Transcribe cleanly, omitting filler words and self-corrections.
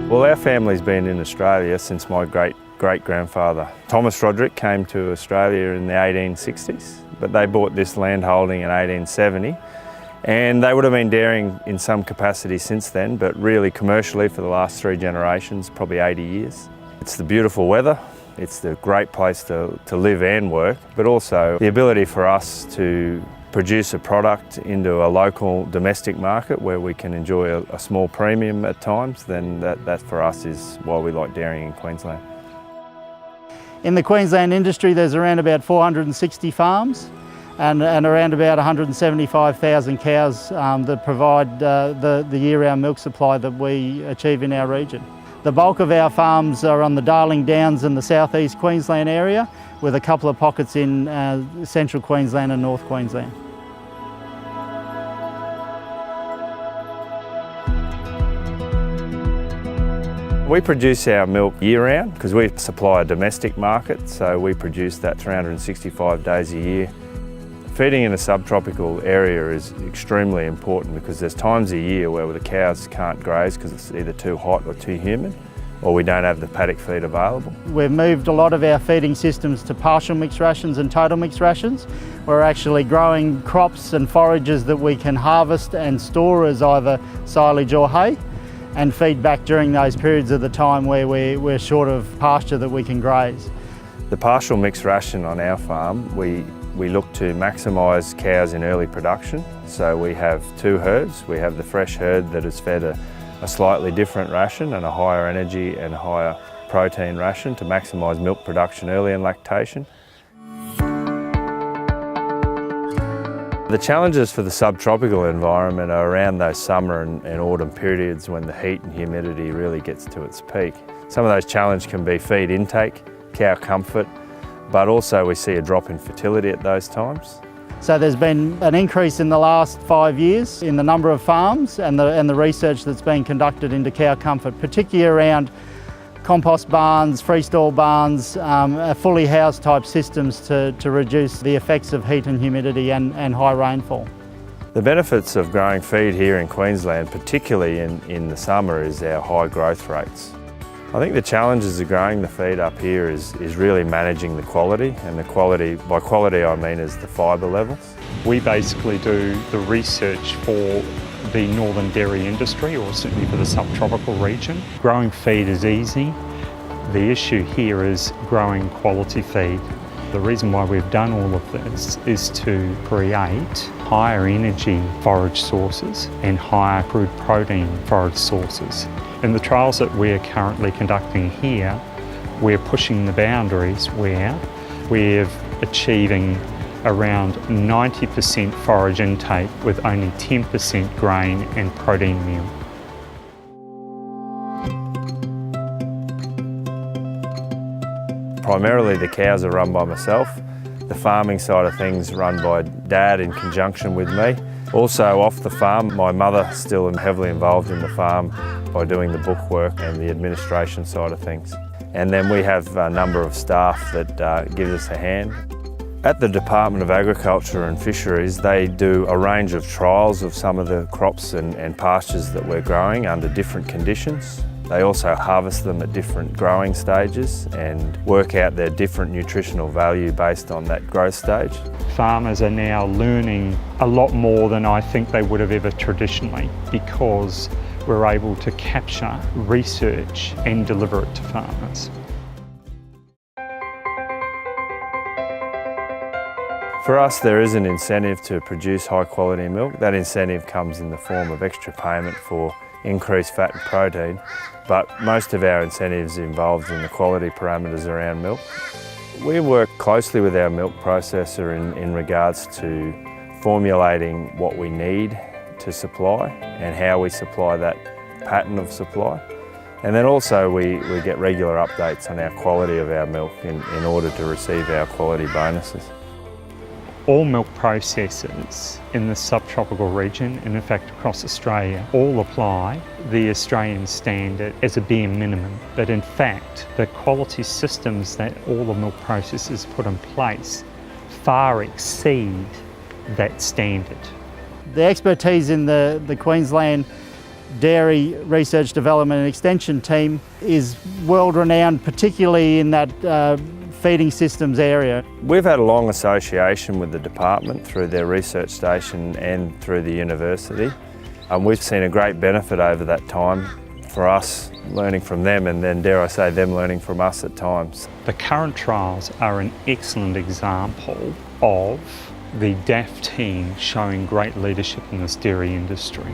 Well, our family's been in Australia since my great-grandfather. Thomas Roderick came to Australia in the 1860s, but they bought this landholding in 1870, and they would have been dairying in some capacity since then, but really commercially for the last 3 generations, probably 80 years. It's the beautiful weather, it's the great place to live and work, but also the ability for us to produce a product into a local domestic market where we can enjoy a small premium at times, then that for us is why we like dairying in Queensland. In the Queensland industry, there's around about 460 farms and around about 175,000 cows that provide the year-round milk supply that we achieve in our region. The bulk of our farms are on the Darling Downs in the southeast Queensland area, with a couple of pockets in central Queensland and north Queensland. We produce our milk year-round because we supply a domestic market, so we produce that 365 days a year. Feeding in a subtropical area is extremely important because there's times a year where the cows can't graze because it's either too hot or too humid, or we don't have the paddock feed available. We've moved a lot of our feeding systems to partial mixed rations and total mixed rations. We're actually growing crops and forages that we can harvest and store as either silage or hay, and feed back during those periods of the time where we're short of pasture that we can graze. The partial mixed ration on our farm, we look to maximise cows in early production. So we have 2 herds. We have the fresh herd that is fed a slightly different ration and a higher energy and higher protein ration to maximise milk production early in lactation. The challenges for the subtropical environment are around those summer and autumn periods when the heat and humidity really gets to its peak. Some of those challenges can be feed intake, cow comfort, but also we see a drop in fertility at those times. So there's been an increase in the last 5 years in the number of farms and the research that's been conducted into cow comfort, particularly around compost barns, freestall barns, fully housed type systems to reduce the effects of heat and humidity and high rainfall. The benefits of growing feed here in Queensland, particularly in the summer, is our high growth rates. I think the challenges of growing the feed up here is really managing the quality, and the quality, by quality I mean is the fibre levels. We basically do the research for the northern dairy industry, or certainly for the subtropical region. Growing feed is easy. The issue here is growing quality feed. The reason why we've done all of this is to create higher energy forage sources and higher crude protein forage sources. In the trials that we're currently conducting here, we're pushing the boundaries where we're achieving around 90% forage intake with only 10% grain and protein meal. Primarily the cows are run by myself. The farming side of things run by Dad in conjunction with me. Also off the farm, my mother still heavily involved in the farm by doing the bookwork and the administration side of things. And then we have a number of staff that give us a hand. At the Department of Agriculture and Fisheries, they do a range of trials of some of the crops and pastures that we're growing under different conditions. They also harvest them at different growing stages and work out their different nutritional value based on that growth stage. Farmers are now learning a lot more than I think they would have ever traditionally, because we're able to capture research and deliver it to farmers. For us, there is an incentive to produce high quality milk. That incentive comes in the form of extra payment for increased fat and protein, but most of our incentives involved in the quality parameters around milk. We work closely with our milk processor in regards to formulating what we need to supply and how we supply that pattern of supply. And then also we get regular updates on our quality of our milk in order to receive our quality bonuses. All milk processors in the subtropical region, and in fact across Australia, all apply the Australian standard as a bare minimum. But in fact, the quality systems that all the milk processors put in place far exceed that standard. The expertise in the Queensland Dairy Research Development and Extension team is world renowned, particularly in that feeding systems area. We've had a long association with the department through their research station and through the university. And we've seen a great benefit over that time for us learning from them, and then dare I say them learning from us at times. The current trials are an excellent example of the DAF team showing great leadership in this dairy industry.